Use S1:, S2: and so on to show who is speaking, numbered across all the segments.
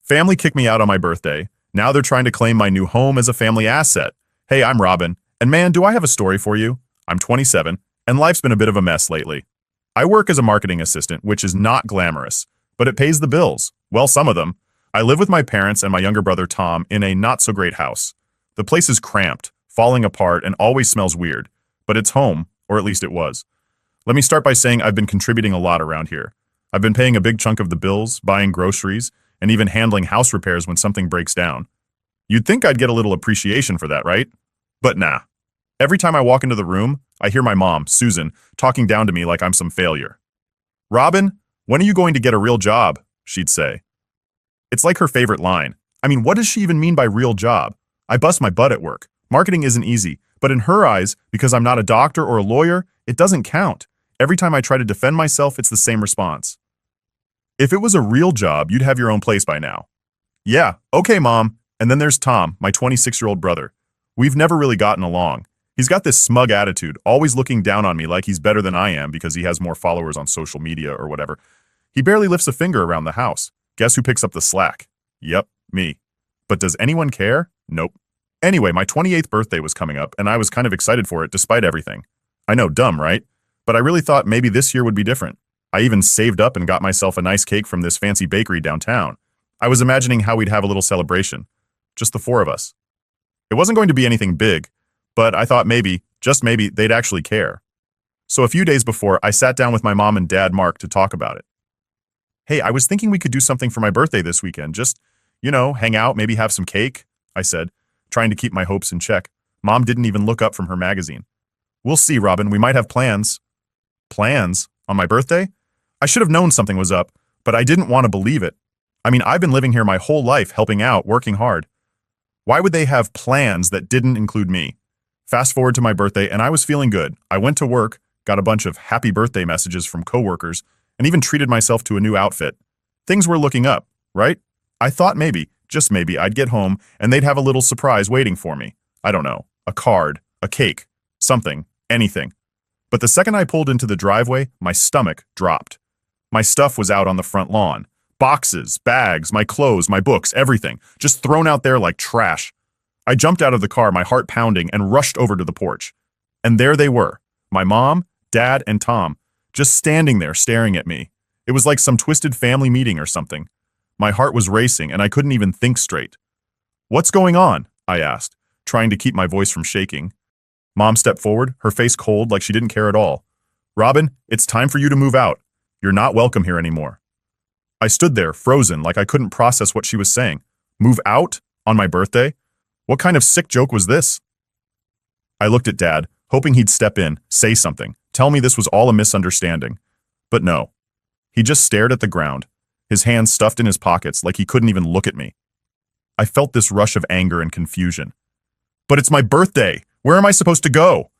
S1: Family kicked me out on my birthday. Now they're trying to claim my new home as a family asset. Hey, I'm Robin, and man, do I have a story for you. I'm 27, and life's been a bit of a mess lately. I work as a marketing assistant, which is not glamorous, but it pays the bills. Well, some of them. I live with my parents and my younger brother Tom in a not-so-great house. The place is cramped, falling apart, and always smells weird. But it's home, or at least it was. Let me start by saying I've been contributing a lot around here. I've been paying a big chunk of the bills, buying groceries, and even handling house repairs when something breaks down. You'd think I'd get a little appreciation for that, right? But nah. Every time I walk into the room, I hear my mom, Susan, talking down to me like I'm some failure. Robin, when are you going to get a real job? She'd say. It's like her favorite line. I mean, what does she even mean by real job? I bust my butt at work. Marketing isn't easy, but in her eyes, because I'm not a doctor or a lawyer, it doesn't count. Every time I try to defend myself, it's the same response. If it was a real job, you'd have your own place by now. Yeah, okay, Mom. And then there's Tom, my 26-year-old brother. We've never really gotten along. He's got this smug attitude, always looking down on me like he's better than I am because he has more followers on social media or whatever. He barely lifts a finger around the house. Guess who picks up the slack? Yep, me. But does anyone care? Nope. Anyway, my 28th birthday was coming up, and I was kind of excited for it despite everything. I know, dumb, right? But I really thought maybe this year would be different. I even saved up and got myself a nice cake from this fancy bakery downtown. I was imagining how we'd have a little celebration. Just the four of us. It wasn't going to be anything big, but I thought maybe, just maybe, they'd actually care. So a few days before, I sat down with my mom and dad, Mark, to talk about it. Hey, I was thinking we could do something for my birthday this weekend. Just, hang out, maybe have some cake, I said, trying to keep my hopes in check. Mom didn't even look up from her magazine. We'll see, Robin, we might have plans. Plans? On my birthday? I should have known something was up, but I didn't want to believe it. I mean, I've been living here my whole life, helping out, working hard. Why would they have plans that didn't include me? Fast forward to my birthday, and I was feeling good. I went to work, got a bunch of happy birthday messages from coworkers, and even treated myself to a new outfit. Things were looking up, right? I thought maybe, just maybe, I'd get home and they'd have a little surprise waiting for me. I don't know, a card, a cake, something, anything. But the second I pulled into the driveway, my stomach dropped. My stuff was out on the front lawn. Boxes, bags, my clothes, my books, everything, just thrown out there like trash. I jumped out of the car, my heart pounding, and rushed over to the porch. And there they were, my mom, dad, and Tom, just standing there staring at me. It was like some twisted family meeting or something. My heart was racing, and I couldn't even think straight. What's going on? I asked, trying to keep my voice from shaking. Mom stepped forward, her face cold like she didn't care at all. Robin, it's time for you to move out. You're not welcome here anymore. I stood there, frozen, like I couldn't process what she was saying. Move out? On my birthday? What kind of sick joke was this? I looked at Dad, hoping he'd step in, say something, tell me this was all a misunderstanding. But no. He just stared at the ground, his hands stuffed in his pockets like he couldn't even look at me. I felt this rush of anger and confusion. But it's my birthday! Where am I supposed to go?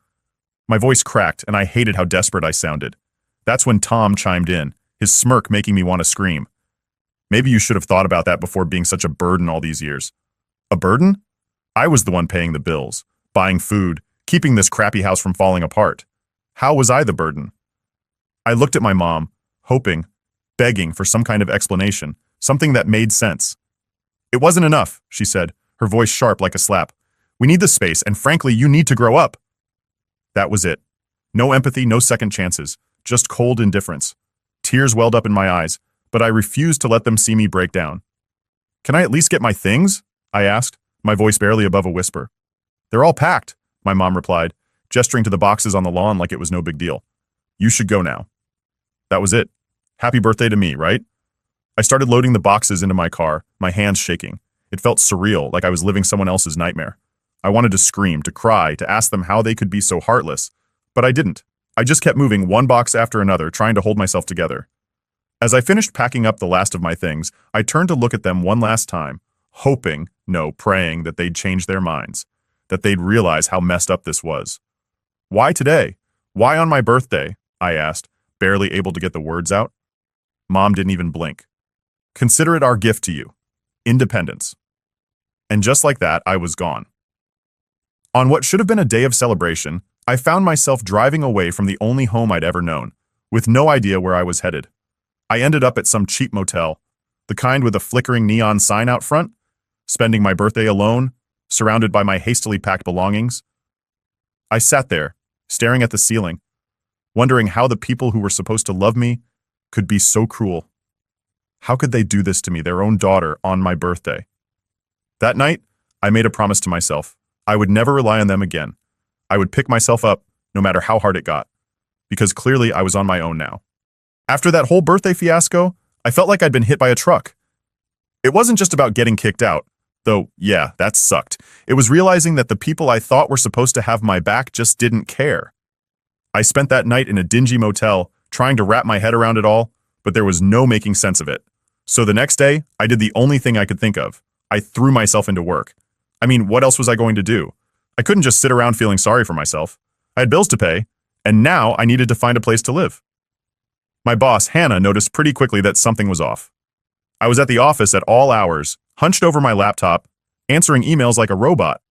S1: My voice cracked, and I hated how desperate I sounded. That's when Tom chimed in, his smirk making me want to scream. Maybe you should have thought about that before being such a burden all these years. A burden? I was the one paying the bills, buying food, keeping this crappy house from falling apart. How was I the burden? I looked at my mom, hoping, begging for some kind of explanation, something that made sense. It wasn't enough, she said, her voice sharp like a slap. We need the space, and frankly, you need to grow up. That was it. No empathy, no second chances, just cold indifference. Tears welled up in my eyes, but I refused to let them see me break down. Can I at least get my things? I asked, my voice barely above a whisper. They're all packed, my mom replied, gesturing to the boxes on the lawn like it was no big deal. You should go now. That was it. Happy birthday to me, right? I started loading the boxes into my car, my hands shaking. It felt surreal, like I was living someone else's nightmare. I wanted to scream, to cry, to ask them how they could be so heartless, but I didn't. I just kept moving one box after another, trying to hold myself together. As I finished packing up the last of my things, I turned to look at them one last time, hoping, no, praying that they'd change their minds, that they'd realize how messed up this was. Why today? Why on my birthday? I asked, barely able to get the words out. Mom didn't even blink. Consider it our gift to you. Independence. And just like that, I was gone. On what should have been a day of celebration, I found myself driving away from the only home I'd ever known, with no idea where I was headed. I ended up at some cheap motel. the kind with a flickering neon sign out front, spending my birthday alone, surrounded by my hastily packed belongings. I sat there, staring at the ceiling, wondering how the people who were supposed to love me could be so cruel. How could they do this to me, their own daughter, on my birthday? That night, I made a promise to myself. I would never rely on them again. I would pick myself up, no matter how hard it got, because clearly I was on my own now. After that whole birthday fiasco, I felt like I'd been hit by a truck. It wasn't just about getting kicked out, though, yeah, that sucked. It was realizing that the people I thought were supposed to have my back just didn't care. I spent that night in a dingy motel, trying to wrap my head around it all, but there was no making sense of it. So the next day, I did the only thing I could think of. I threw myself into work. I mean, what else was I going to do? I couldn't just sit around feeling sorry for myself. I had bills to pay, and now I needed to find a place to live. My boss, Hannah, noticed pretty quickly that something was off. I was at the office at all hours, hunched over my laptop, answering emails like a robot.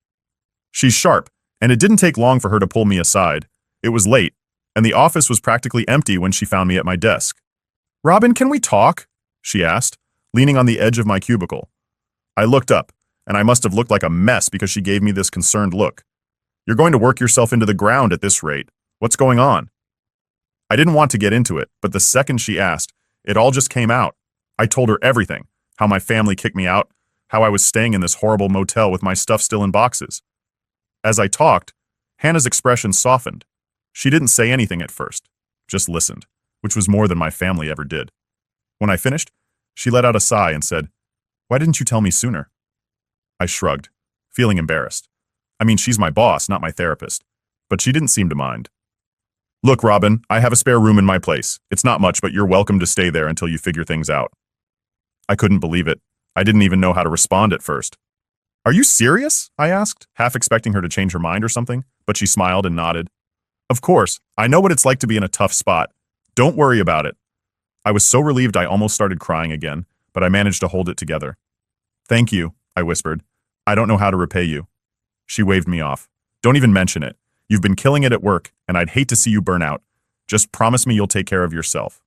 S1: She's sharp, and it didn't take long for her to pull me aside. It was late, and the office was practically empty when she found me at my desk. "Robin, can we talk?" she asked, leaning on the edge of my cubicle. I looked up, and I must have looked like a mess because she gave me this concerned look. "You're going to work yourself into the ground at this rate. What's going on?" I didn't want to get into it, but the second she asked, it all just came out. I told her everything, how my family kicked me out, how I was staying in this horrible motel with my stuff still in boxes. As I talked, Hannah's expression softened. She didn't say anything at first, just listened, which was more than my family ever did. When I finished, she let out a sigh and said, "Why didn't you tell me sooner?" I shrugged, feeling embarrassed. I mean, she's my boss, not my therapist, but she didn't seem to mind. "Look, Robin, I have a spare room in my place. It's not much, but you're welcome to stay there until you figure things out." I couldn't believe it. I didn't even know how to respond at first. "Are you serious?" I asked, half expecting her to change her mind or something, but she smiled and nodded. "Of course, I know what it's like to be in a tough spot. Don't worry about it." I was so relieved I almost started crying again, but I managed to hold it together. "Thank you," I whispered. "I don't know how to repay you." She waved me off. "Don't even mention it. You've been killing it at work, and I'd hate to see you burn out. Just promise me you'll take care of yourself."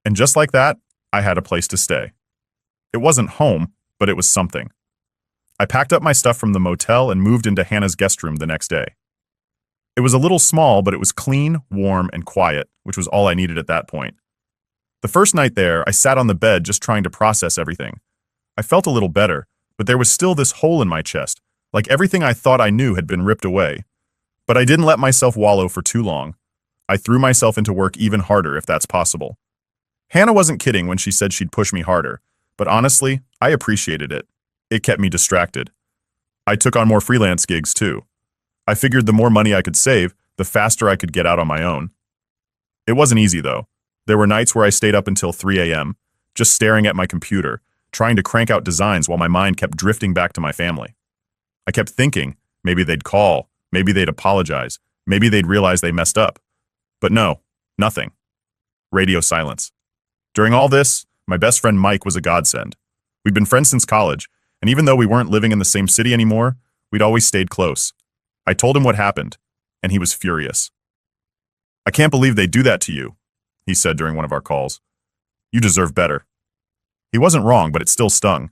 S1: And just like that, I had a place to stay. It wasn't home, but it was something. I packed up my stuff from the motel and moved into Hannah's guest room the next day. It was a little small, but it was clean, warm, and quiet, which was all I needed at that point. The first night there, I sat on the bed just trying to process everything. I felt a little better, but there was still this hole in my chest, like everything I thought I knew had been ripped away. But I didn't let myself wallow for too long. I threw myself into work even harder, if that's possible. Hannah wasn't kidding when she said she'd push me harder, but honestly, I appreciated it. It kept me distracted. I took on more freelance gigs, too. I figured the more money I could save, the faster I could get out on my own. It wasn't easy, though. There were nights where I stayed up until 3 a.m., just staring at my computer, trying to crank out designs while my mind kept drifting back to my family. I kept thinking, maybe they'd call, maybe they'd apologize, maybe they'd realize they messed up. But no, nothing. Radio silence. During all this, my best friend Mike was a godsend. We'd been friends since college, and even though we weren't living in the same city anymore, we'd always stayed close. I told him what happened, and he was furious. "I can't believe they do that to you," he said during one of our calls. "You deserve better." He wasn't wrong, but it still stung.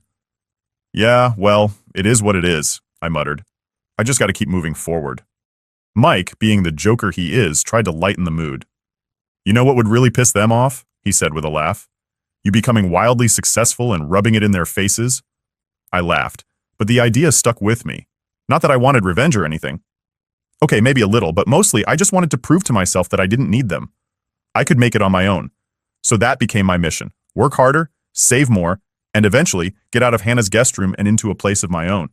S1: "Yeah, well, it is what it is," I muttered. "I just got to keep moving forward." Mike, being the joker he is, tried to lighten the mood. "You know what would really piss them off?" he said with a laugh. "You becoming wildly successful and rubbing it in their faces." I laughed, but the idea stuck with me. Not that I wanted revenge or anything. Okay, maybe a little, but mostly I just wanted to prove to myself that I didn't need them. I could make it on my own. So that became my mission. Work harder, save more, and eventually get out of Hannah's guest room and into a place of my own.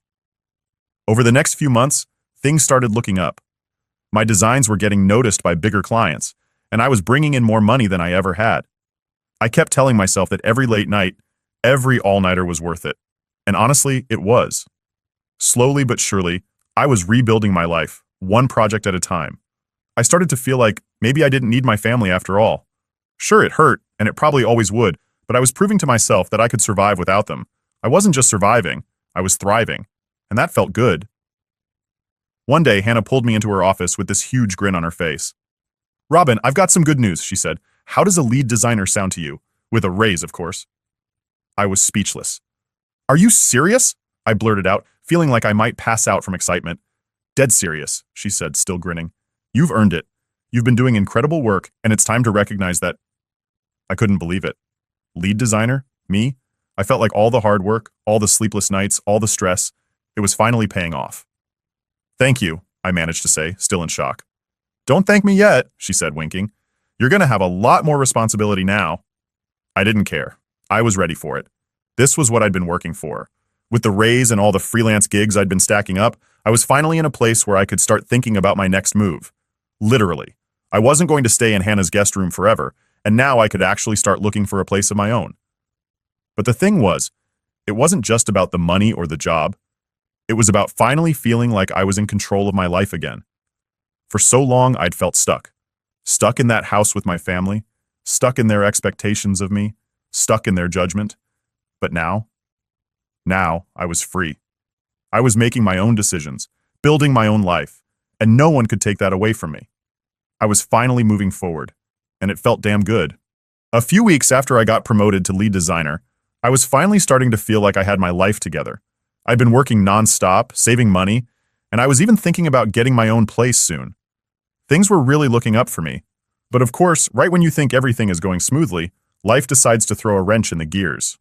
S1: Over the next few months, things started looking up. My designs were getting noticed by bigger clients, and I was bringing in more money than I ever had. I kept telling myself that every late night, every all-nighter was worth it. And honestly, it was. Slowly but surely, I was rebuilding my life, one project at a time. I started to feel like maybe I didn't need my family after all. Sure, it hurt, and it probably always would, but I was proving to myself that I could survive without them. I wasn't just surviving, I was thriving, and that felt good. One day, Hannah pulled me into her office with this huge grin on her face. "Robin, I've got some good news," she said. "How does a lead designer sound to you? With a raise, of course." I was speechless. Are you serious? I blurted out, feeling like I might pass out from excitement. Dead serious, she said, still grinning. You've earned it. You've been doing incredible work, and it's time to recognize that. I couldn't believe it. Lead designer? Me? I felt like all the hard work, all the sleepless nights, all the stress, it was finally paying off. Thank you, I managed to say, still in shock. Don't thank me yet, she said, winking. You're going to have a lot more responsibility now. I didn't care. I was ready for it. This was what I'd been working for. With the raise and all the freelance gigs I'd been stacking up, I was finally in a place where I could start thinking about my next move. Literally. I wasn't going to stay in Hannah's guest room forever, and now I could actually start looking for a place of my own. But the thing was, it wasn't just about the money or the job. It was about finally feeling like I was in control of my life again. For so long, I'd felt stuck. Stuck in that house with my family, stuck in their expectations of me, stuck in their judgment. But now I was free. I was making my own decisions, building my own life, and no one could take that away from me. I was finally moving forward, and it felt damn good. A few weeks after I got promoted to lead designer, I was finally starting to feel like I had my life together. I'd been working nonstop, saving money, and I was even thinking about getting my own place soon. Things were really looking up for me. But of course, right when you think everything is going smoothly, life decides to throw a wrench in the gears.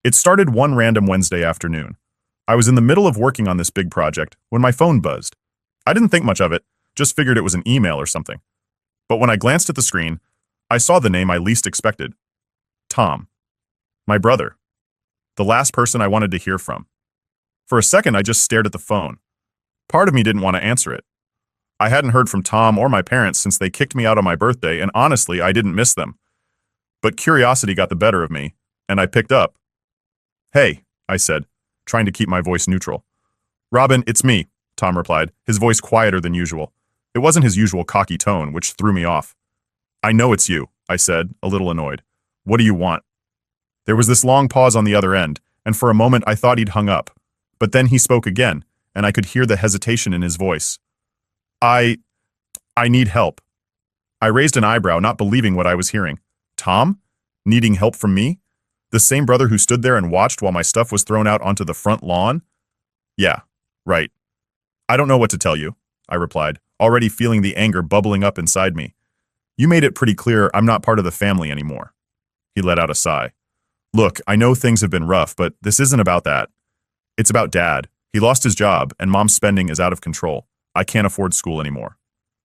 S1: It started one random Wednesday afternoon. I was in the middle of working on this big project when my phone buzzed. I didn't think much of it, just figured it was an email or something. But when I glanced at the screen, I saw the name I least expected. Tom. My brother. The last person I wanted to hear from. For a second, I just stared at the phone. Part of me didn't want to answer it. I hadn't heard from Tom or my parents since they kicked me out on my birthday, and honestly, I didn't miss them. But curiosity got the better of me, and I picked up. Hey, I said, trying to keep my voice neutral. Robin, it's me, Tom replied, his voice quieter than usual. It wasn't his usual cocky tone, which threw me off. I know it's you, I said, a little annoyed. What do you want? There was this long pause on the other end, and for a moment I thought he'd hung up. But then he spoke again, and I could hear the hesitation in his voice. I need help. I raised an eyebrow, not believing what I was hearing. Tom? Needing help from me? The same brother who stood there and watched while my stuff was thrown out onto the front lawn? Yeah, right. I don't know what to tell you, I replied, already feeling the anger bubbling up inside me. You made it pretty clear I'm not part of the family anymore. He let out a sigh. Look, I know things have been rough, but this isn't about that. It's about Dad. He lost his job, and Mom's spending is out of control. I can't afford school anymore.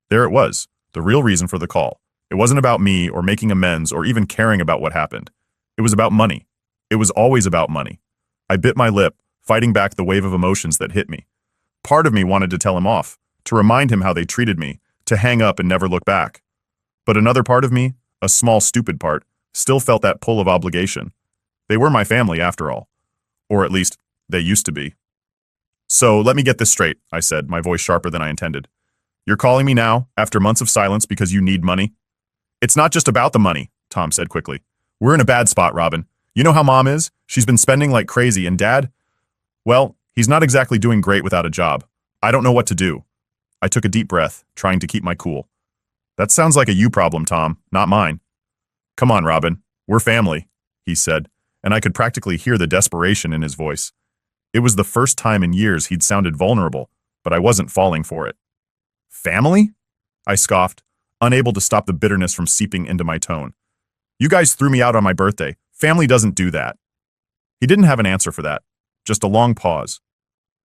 S1: There it was, the real reason for the call. It wasn't about me or making amends or even caring about what happened. It was about money. It was always about money. I bit my lip, fighting back the wave of emotions that hit me. Part of me wanted to tell him off, to remind him how they treated me, to hang up and never look back. But another part of me, a small stupid part, still felt that pull of obligation. They were my family after all. Or at least, they used to be. So let me get this straight, I said, my voice sharper than I intended. You're calling me now, after months of silence, because you need money? It's not just about the money, Tom said quickly. We're in a bad spot, Robin. You know how Mom is? She's been spending like crazy, and Dad? Well, he's not exactly doing great without a job. I don't know what to do. I took a deep breath, trying to keep my cool. That sounds like a you problem, Tom, not mine. Come on, Robin. We're family, he said, and I could practically hear the desperation in his voice. It was the first time in years he'd sounded vulnerable, but I wasn't falling for it. Family? I scoffed, unable to stop the bitterness from seeping into my tone. You guys threw me out on my birthday. Family doesn't do that. He didn't have an answer for that, just a long pause.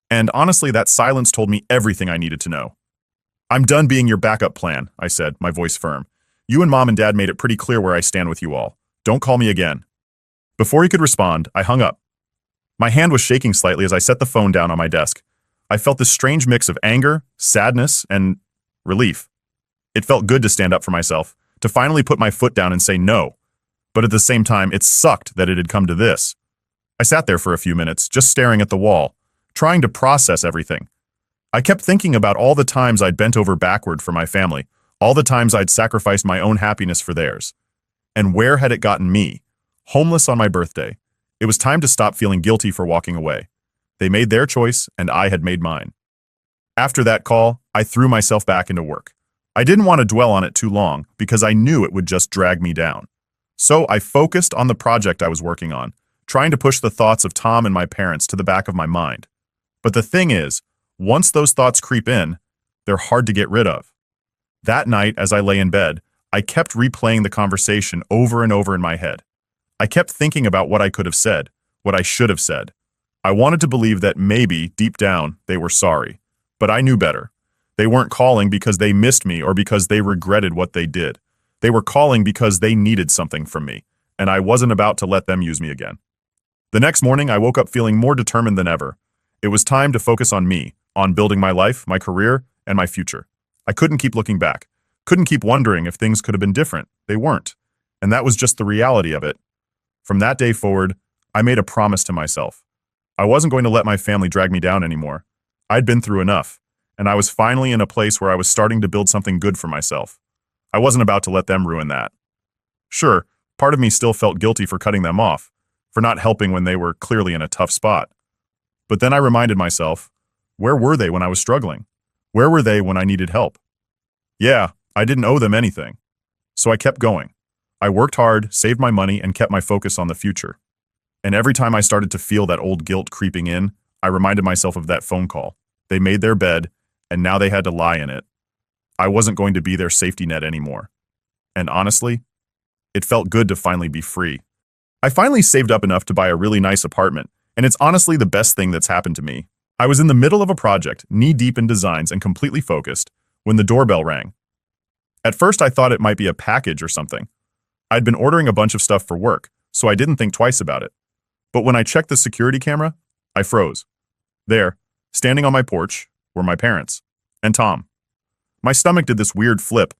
S1: And honestly, that silence told me everything I needed to know. I'm done being your backup plan, I said, my voice firm. You and Mom and Dad made it pretty clear where I stand with you all. Don't call me again. Before he could respond, I hung up. My hand was shaking slightly as I set the phone down on my desk. I felt this strange mix of anger, sadness, and relief. It felt good to stand up for myself, to finally put my foot down and say no. But at the same time, it sucked that it had come to this. I sat there for a few minutes, just staring at the wall, trying to process everything. I kept thinking about all the times I'd bent over backward for my family, all the times I'd sacrificed my own happiness for theirs. And where had it gotten me? Homeless on my birthday. It was time to stop feeling guilty for walking away. They made their choice, and I had made mine. After that call, I threw myself back into work. I didn't want to dwell on it too long because I knew it would just drag me down. So I focused on the project I was working on, trying to push the thoughts of Tom and my parents to the back of my mind. But the thing is, once those thoughts creep in, they're hard to get rid of. That night, as I lay in bed, I kept replaying the conversation over and over in my head. I kept thinking about what I could have said, what I should have said. I wanted to believe that maybe, deep down, they were sorry. But I knew better. They weren't calling because they missed me or because they regretted what they did. They were calling because they needed something from me, and I wasn't about to let them use me again. The next morning, I woke up feeling more determined than ever. It was time to focus on me, on building my life, my career, and my future. I couldn't keep looking back. Couldn't keep wondering if things could have been different. They weren't. And that was just the reality of it. From that day forward, I made a promise to myself. I wasn't going to let my family drag me down anymore. I'd been through enough, and I was finally in a place where I was starting to build something good for myself. I wasn't about to let them ruin that. Sure, part of me still felt guilty for cutting them off, for not helping when they were clearly in a tough spot. But then I reminded myself, where were they when I was struggling? Where were they when I needed help? Yeah, I didn't owe them anything. So I kept going. I worked hard, saved my money, and kept my focus on the future. And every time I started to feel that old guilt creeping in, I reminded myself of that phone call. They made their bed, and now they had to lie in it. I wasn't going to be their safety net anymore. And honestly, it felt good to finally be free. I finally saved up enough to buy a really nice apartment, and it's honestly the best thing that's happened to me. I was in the middle of a project, knee-deep in designs and completely focused, when the doorbell rang. At first, I thought it might be a package or something. I'd been ordering a bunch of stuff for work, so I didn't think twice about it. But when I checked the security camera, I froze. There, standing on my porch, were my parents, and Tom. My stomach did this weird flip,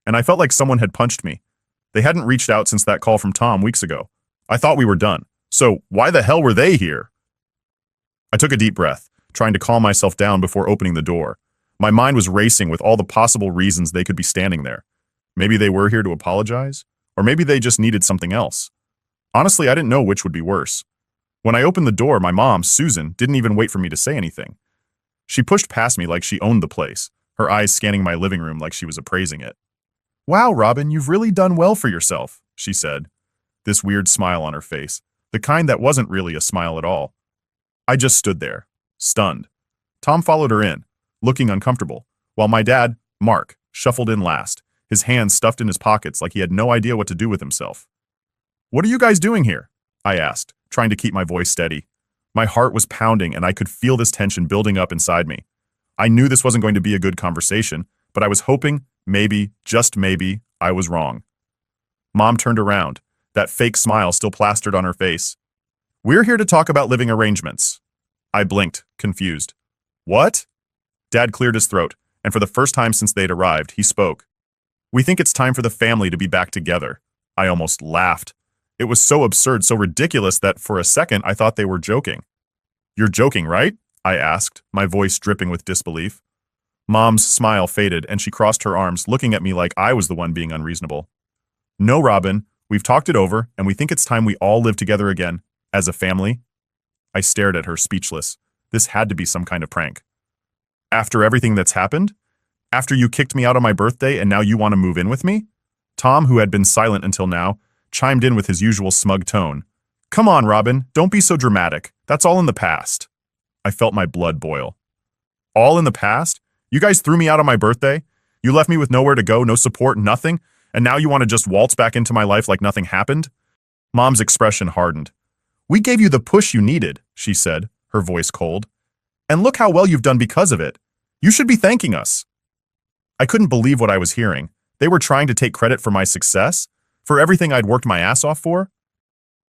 S1: and I felt like someone had punched me. They hadn't reached out since that call from Tom weeks ago. I thought we were done. So why the hell were they here? I took a deep breath, trying to calm myself down before opening the door. My mind was racing with all the possible reasons they could be standing there. Maybe they were here to apologize, or maybe they just needed something else. Honestly, I didn't know which would be worse. When I opened the door, my mom, Susan, didn't even wait for me to say anything. She pushed past me like she owned the place, her eyes scanning my living room like she was appraising it. "Wow, Robin, you've really done well for yourself," she said, this weird smile on her face, the kind that wasn't really a smile at all. I just stood there, stunned. Tom followed her in, looking uncomfortable, while my dad, Mark, shuffled in last, his hands stuffed in his pockets like he had no idea what to do with himself. "What are you guys doing here?" I asked, trying to keep my voice steady. My heart was pounding and I could feel this tension building up inside me. I knew this wasn't going to be a good conversation, but I was hoping, maybe, just maybe, I was wrong. Mom turned around, that fake smile still plastered on her face. "We're here to talk about living arrangements." I blinked, confused. "What?" Dad cleared his throat, and for the first time since they'd arrived, he spoke. "We think it's time for the family to be back together." I almost laughed. It was so absurd, so ridiculous that for a second I thought they were joking. "You're joking, right?" I asked, my voice dripping with disbelief. Mom's smile faded and she crossed her arms, looking at me like I was the one being unreasonable. "No, Robin, we've talked it over and we think it's time we all live together again, as a family." I stared at her, speechless. This had to be some kind of prank. "After everything that's happened? After you kicked me out on my birthday and now you want to move in with me?" Tom, who had been silent until now, chimed in with his usual smug tone. "Come on, Robin, don't be so dramatic. That's all in the past." I felt my blood boil. "All in the past? You guys threw me out on my birthday? You left me with nowhere to go, no support, nothing, and now you want to just waltz back into my life like nothing happened?" Mom's expression hardened. "We gave you the push you needed," she said, her voice cold. "And look how well you've done because of it. You should be thanking us." I couldn't believe what I was hearing. They were trying to take credit for my success? For everything I'd worked my ass off for?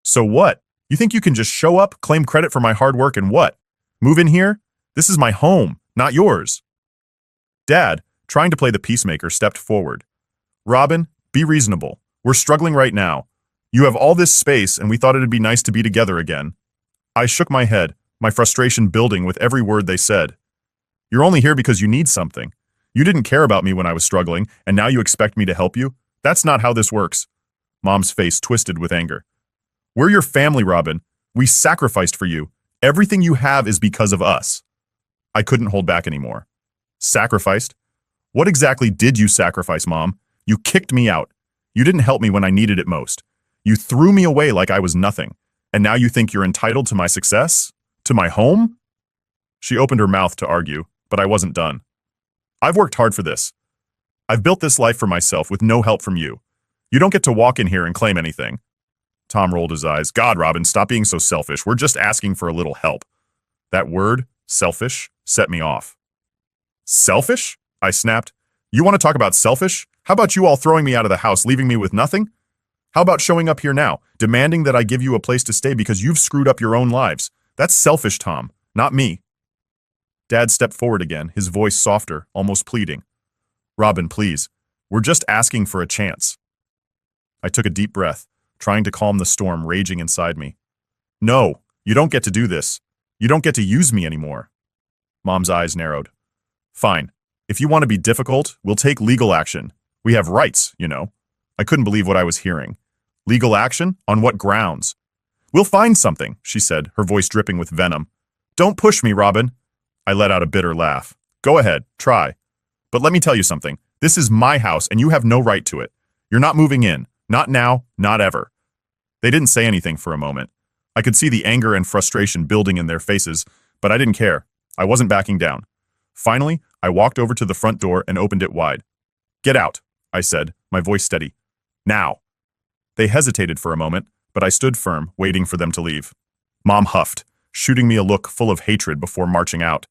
S1: So what? You think you can just show up, claim credit for my hard work and what? Move in here? This is my home, not yours. Dad, trying to play the peacemaker, stepped forward. "Robin, be reasonable. We're struggling right now. You have all this space and we thought it'd be nice to be together again." I shook my head, my frustration building with every word they said. "You're only here because you need something. You didn't care about me when I was struggling, and now you expect me to help you? That's not how this works." Mom's face twisted with anger. "We're your family, Robin. We sacrificed for you. Everything you have is because of us." I couldn't hold back anymore. "Sacrificed? What exactly did you sacrifice, Mom? You kicked me out. You didn't help me when I needed it most. You threw me away like I was nothing. And now you think you're entitled to my success? To my home? She opened her mouth to argue, but I wasn't done. I've worked hard for this. I've built this life for myself with no help from you. You don't get to walk in here and claim anything. Tom rolled his eyes. God, Robin, stop being so selfish. We're just asking for a little help. That word, selfish, set me off. Selfish? I snapped. You want to talk about selfish? How about you all throwing me out of the house, leaving me with nothing? How about showing up here now, demanding that I give you a place to stay because you've screwed up your own lives? That's selfish, Tom, not me. Dad stepped forward again, his voice softer, almost pleading. Robin, please. We're just asking for a chance. I took a deep breath, trying to calm the storm raging inside me. No, you don't get to do this. You don't get to use me anymore. Mom's eyes narrowed. Fine. If you want to be difficult, we'll take legal action. We have rights, you know. I couldn't believe what I was hearing. Legal action? On what grounds? We'll find something, she said, her voice dripping with venom. Don't push me, Robin. I let out a bitter laugh. Go ahead, try. But let me tell you something. This is my house and you have no right to it. You're not moving in. Not now, not ever. They didn't say anything for a moment. I could see the anger and frustration building in their faces, but I didn't care. I wasn't backing down. Finally, I walked over to the front door and opened it wide. Get out, I said, my voice steady. Now. They hesitated for a moment, but I stood firm, waiting for them to leave. Mom huffed, shooting me a look full of hatred before marching out.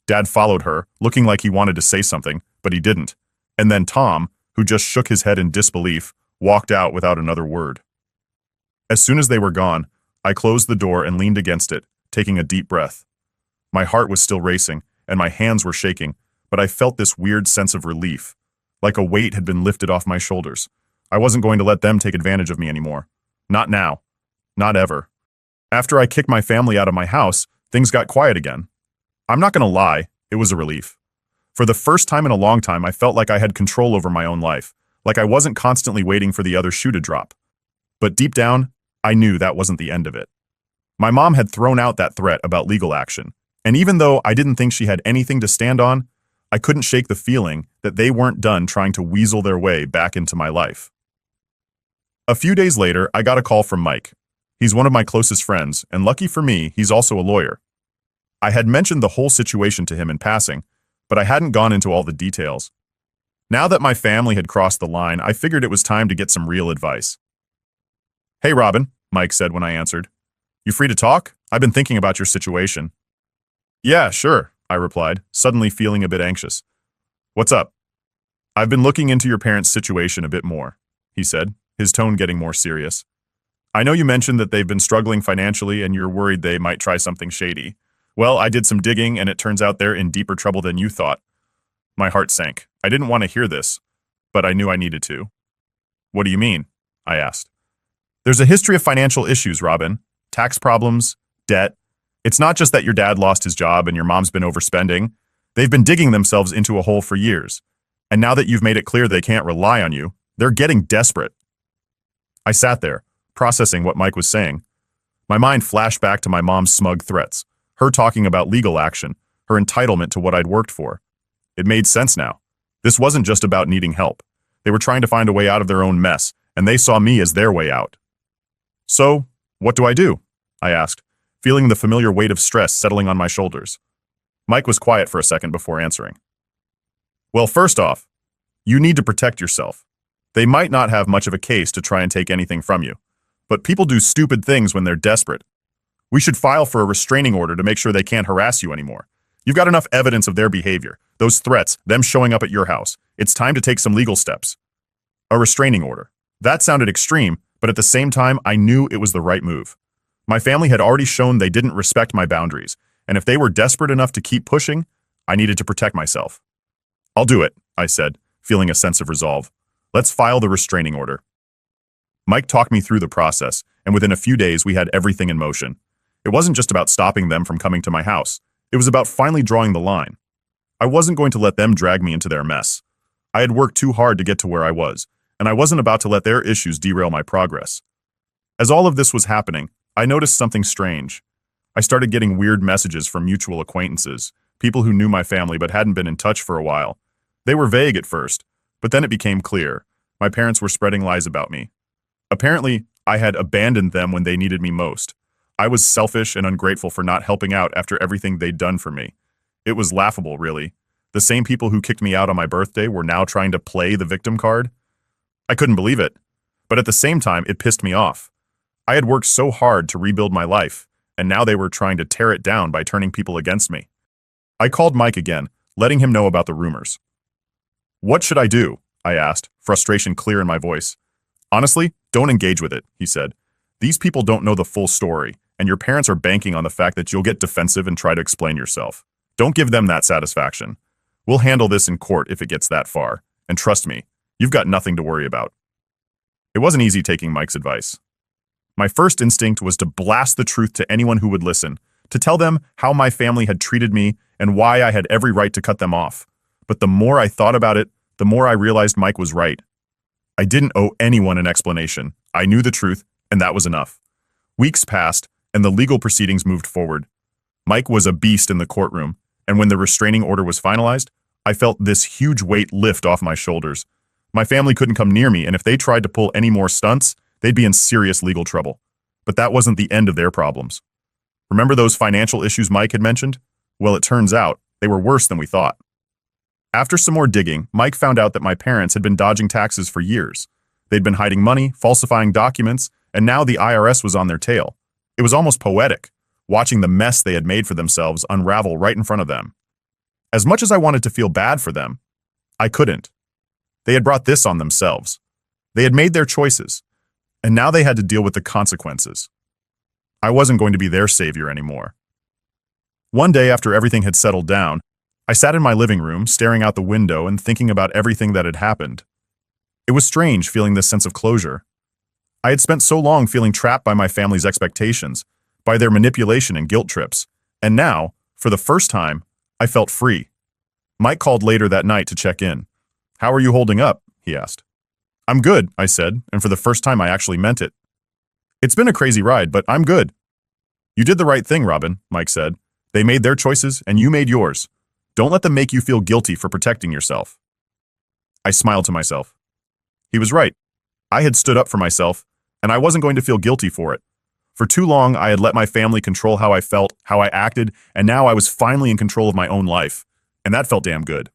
S1: Dad followed her, looking like he wanted to say something, but he didn't. And then Tom, who just shook his head in disbelief, walked out without another word. As soon as they were gone, I closed the door and leaned against it, taking a deep breath. My heart was still racing, and my hands were shaking, but I felt this weird sense of relief, like a weight had been lifted off my shoulders. I wasn't going to let them take advantage of me anymore. Not now. Not ever. After I kicked my family out of my house, things got quiet again. I'm not going to lie, it was a relief. For the first time in a long time, I felt like I had control over my own life, like I wasn't constantly waiting for the other shoe to drop. But deep down, I knew that wasn't the end of it. My mom had thrown out that threat about legal action, and even though I didn't think she had anything to stand on, I couldn't shake the feeling that they weren't done trying to weasel their way back into my life. A few days later, I got a call from Mike. He's one of my closest friends, and lucky for me, he's also a lawyer. I had mentioned the whole situation to him in passing, but I hadn't gone into all the details. Now that my family had crossed the line, I figured it was time to get some real advice. Hey, Robin, Mike said when I answered. You free to talk? I've been thinking about your situation. Yeah, sure, I replied, suddenly feeling a bit anxious. What's up? I've been looking into your parents' situation a bit more, he said, his tone getting more serious. I know you mentioned that they've been struggling financially and you're worried they might try something shady. Well, I did some digging and it turns out they're in deeper trouble than you thought. My heart sank. I didn't want to hear this, but I knew I needed to. What do you mean? I asked. There's a history of financial issues, Robin. Tax problems, debt. It's not just that your dad lost his job and your mom's been overspending. They've been digging themselves into a hole for years. And now that you've made it clear they can't rely on you, they're getting desperate. I sat there, processing what Mike was saying. My mind flashed back to my mom's smug threats, her talking about legal action, her entitlement to what I'd worked for. It made sense now. This wasn't just about needing help. They were trying to find a way out of their own mess, and they saw me as their way out. So, what do I do? I asked, feeling the familiar weight of stress settling on my shoulders. Mike was quiet for a second before answering. Well, first off, you need to protect yourself. They might not have much of a case to try and take anything from you, but people do stupid things when they're desperate. We should file for a restraining order to make sure they can't harass you anymore. You've got enough evidence of their behavior, those threats, them showing up at your house. It's time to take some legal steps. A restraining order. That sounded extreme, but at the same time, I knew it was the right move. My family had already shown they didn't respect my boundaries, and if they were desperate enough to keep pushing, I needed to protect myself. I'll do it, I said, feeling a sense of resolve. Let's file the restraining order. Mike talked me through the process, and within a few days we had everything in motion. It wasn't just about stopping them from coming to my house. It was about finally drawing the line. I wasn't going to let them drag me into their mess. I had worked too hard to get to where I was, and I wasn't about to let their issues derail my progress. As all of this was happening, I noticed something strange. I started getting weird messages from mutual acquaintances, people who knew my family but hadn't been in touch for a while. They were vague at first, but then it became clear. My parents were spreading lies about me. Apparently, I had abandoned them when they needed me most. I was selfish and ungrateful for not helping out after everything they'd done for me. It was laughable, really. The same people who kicked me out on my birthday were now trying to play the victim card. I couldn't believe it. But at the same time, it pissed me off. I had worked so hard to rebuild my life, and now they were trying to tear it down by turning people against me. I called Mike again, letting him know about the rumors. "What should I do?" I asked, frustration clear in my voice. "Honestly, don't engage with it," he said. "These people don't know the full story, and your parents are banking on the fact that you'll get defensive and try to explain yourself. Don't give them that satisfaction. We'll handle this in court if it gets that far, and trust me, you've got nothing to worry about." It wasn't easy taking Mike's advice. My first instinct was to blast the truth to anyone who would listen, to tell them how my family had treated me and why I had every right to cut them off. But the more I thought about it, the more I realized Mike was right. I didn't owe anyone an explanation. I knew the truth, and that was enough. Weeks passed, and the legal proceedings moved forward. Mike was a beast in the courtroom, and when the restraining order was finalized, I felt this huge weight lift off my shoulders. My family couldn't come near me, and if they tried to pull any more stunts, they'd be in serious legal trouble. But that wasn't the end of their problems. Remember those financial issues Mike had mentioned? Well, it turns out they were worse than we thought. After some more digging, Mike found out that my parents had been dodging taxes for years. They'd been hiding money, falsifying documents, and now the IRS was on their tail. It was almost poetic, watching the mess they had made for themselves unravel right in front of them. As much as I wanted to feel bad for them, I couldn't. They had brought this on themselves. They had made their choices, and now they had to deal with the consequences. I wasn't going to be their savior anymore. One day after everything had settled down, I sat in my living room, staring out the window and thinking about everything that had happened. It was strange feeling this sense of closure. I had spent so long feeling trapped by my family's expectations, by their manipulation and guilt trips, and now, for the first time, I felt free. Mike called later that night to check in. "How are you holding up?" he asked. "I'm good," I said, and for the first time I actually meant it. "It's been a crazy ride, but I'm good." "You did the right thing, Robin," Mike said. "They made their choices, and you made yours. Don't let them make you feel guilty for protecting yourself." I smiled to myself. He was right. I had stood up for myself, and I wasn't going to feel guilty for it. For too long, I had let my family control how I felt, how I acted, and now I was finally in control of my own life, and that felt damn good.